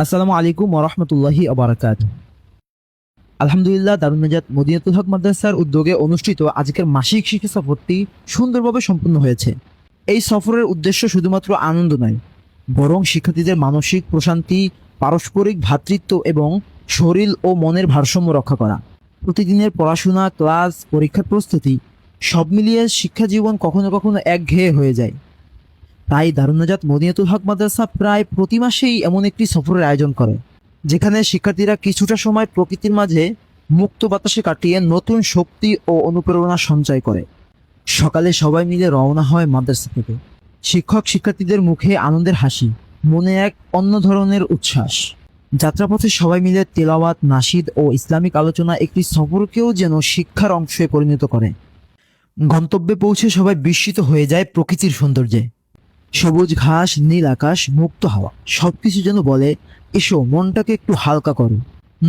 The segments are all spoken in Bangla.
আসসালামু আলাইকুম ওয়া রাহমাতুল্লাহি ওয়া বারাকাতুহু। আলহামদুলিল্লাহ, দারুন নাজাত মদিনাতুল হক মাদ্রাসার উদ্যোগে অনুষ্ঠিত আজকের মাসিক শিক্ষা সফরটি সুন্দরভাবে সম্পন্ন হয়েছে। এই সফরের উদ্দেশ্য শুধুমাত্র আনন্দ নয়, বরং শিক্ষার্থীদের মানসিক প্রশান্তি, পারস্পরিক ভ্রাতৃত্ব এবং শরীর ও মনের ভারসাম্য রক্ষা করা। প্রতিদিনের পড়াশোনা, ক্লাস, পরীক্ষার প্রস্তুতি সব মিলিয়ে শিক্ষা জীবন কখনো কখনো একঘেয়ে হয়ে যায়। তাই দারুন নাজাত মদিনাতুল হক মাদ্রাসা প্রায় প্রতি মাসেই এমন একটি সফরের আয়োজন করে, যেখানে শিক্ষার্থীরা কিছুটা সময় প্রকৃতির মাঝে মুক্ত বাতাসে কাটিয়ে নতুন শক্তি ও অনুপ্রেরণা সঞ্চয় করে। সকালে সবাই মিলে রওনা হয় মাদ্রাসা থেকে। শিক্ষক শিক্ষার্থীদের মুখে আনন্দের হাসি, মনে এক অন্য ধরনের উচ্ছ্বাস। যাত্রাপথে সবাই মিলে তেলাওয়াত, নাশিদ ও ইসলামিক আলোচনা একটি সফরকেও যেন শিক্ষার অংশে পরিণত করে। গন্তব্যে পৌঁছে সবাই বিস্মিত হয়ে যায় প্রকৃতির সৌন্দর্যে। সবুজ ঘাস, নীল আকাশ, মুক্ত হাওয়া, সবকিছু যেন বলে, এসো মনটাকে একটু হালকা করো,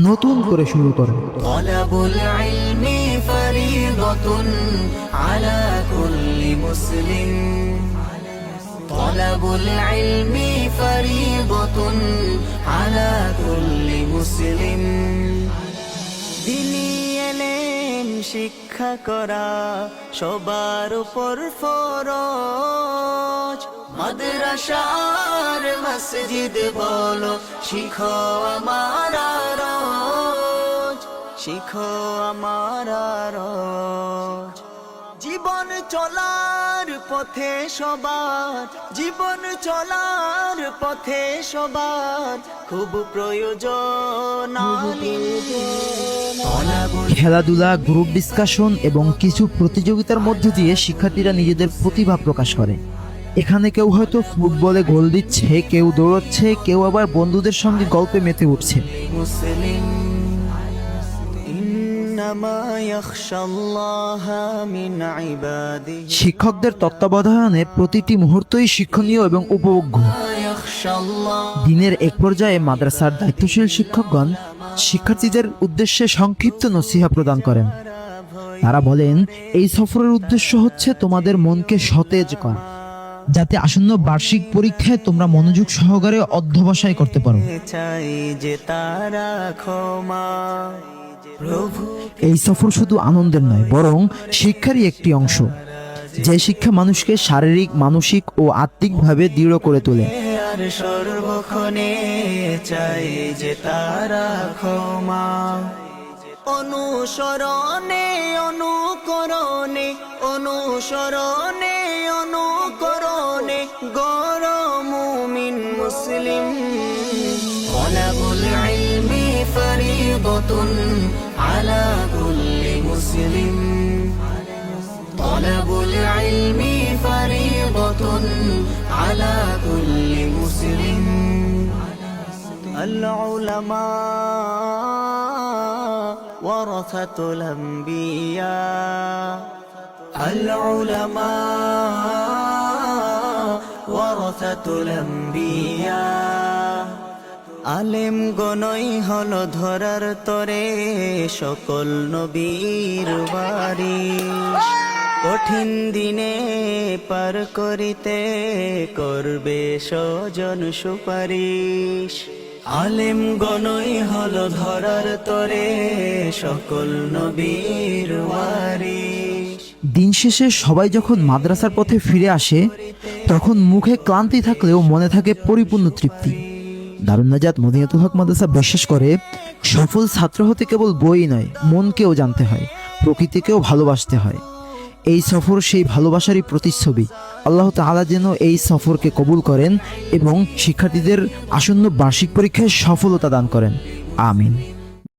নতুন করে শুরু করো। তলাবুল ইলমি ফরিদাতুন আলা কুল্লি মুসলিম। তলাবুল ইলমি ফরিদাতুন আলা কুল্লি মুসলিম। দ্বীনি ইলম শিক্ষা করা সবার উপর ফরজ। মাদ্রাসার মসজিদ বলো, শিখো আমার রোজ, শিখো আমার রোজ। জীবন চলার পথে সবার, জীবন চলার পথে সবার খুব প্রয়োজন। খেলাধুলা, গ্রুপ ডিসকাশন এবং কিছু প্রতিযোগিতার মধ্য দিয়ে শিক্ষার্থীরা নিজেদের প্রতিভা প্রকাশ করে। এখানে কেউ হয়তো ফুটবলে গোল দিচ্ছে, কেউ দৌড়চ্ছে, কেউ আবার বন্ধুদের সঙ্গে গল্পে মেতে উঠছে। মুসলিম ইন্নামা ইয়াখশাল্লাহা মিন ইবাদিহি। শিক্ষকদের তত্ত্বাবধানে প্রতিটি মুহূর্তই শিক্ষণীয় এবং উপভোগ্য। দিনের এক পর্যায়ে মাদ্রাসার দায়িত্বশীল শিক্ষকগণ শিক্ষার্থীদের উদ্দেশ্যে সংক্ষিপ্ত নসিহা প্রদান করেন। তারা বলেন, এই সফরের উদ্দেশ্য হচ্ছে তোমাদের মনকে সতেজ করা, যাতে আসন্ন বার্ষিক পরীক্ষায় তোমরা মনোযোগ সহকারে অধ্যবসায় করতে পারো। চাই যে তারা ক্ষমা প্রভু। এই সফর শুধু আনন্দের নয়, বরং শিক্ষারই একটি অংশ, যে শিক্ষা মানুষকে শারীরিক, মানসিক ও আত্মিকভাবে দৃঢ় করে তোলে। আর সর্বক্ষণে চাই যে তারা ক্ষমা। অনুসরণে অনুকরণে, অনুসরণে অনুকরণে গড় মুমিন মুসলিম। তলাবুল ইলমি ফরিদাতুন আলা কুল্লি মুসলিম। তলাবুল ইলমি ফরিদাতুন আলা কুল্লি মুসলিম। আল উলামা ওয়ারাসাতুল আমবিয়া। আল উলামা ওয়ারাসাতুল আমবিয়া। আলেম গণই হলো ধরার তরে সকল নবীর ওয়ারিস। কঠিন দিনে পার করিতে করবে স্বজন সুপারিশ। আলেম গণই হলো ধরার তরে সকল নবীর ওয়ারিস। দিন শেষে সবাই যখন মাদ্রাসার পথে ফিরে আসে, তখন মুখে ক্লান্তি থাকলেও মনে থাকে পরিপূর্ণ তৃপ্তি। দারুন নাজাত মদিনাতুল হক মাদ্রাসা বিশ্বাস করে, সফল ছাত্র হতে কেবল বই নয়, মনকেও জানতে হয়, প্রকৃতিকেও ভালোবাসতে হয়। এই সফর সেই ভালোবাসারই প্রতিচ্ছবি। আল্লাহ তাআলা যেন এই সফরকে কবুল করেন এবং শিক্ষার্থীদের আসন্ন বার্ষিক পরীক্ষায় সফলতা দান করেন। আমিন।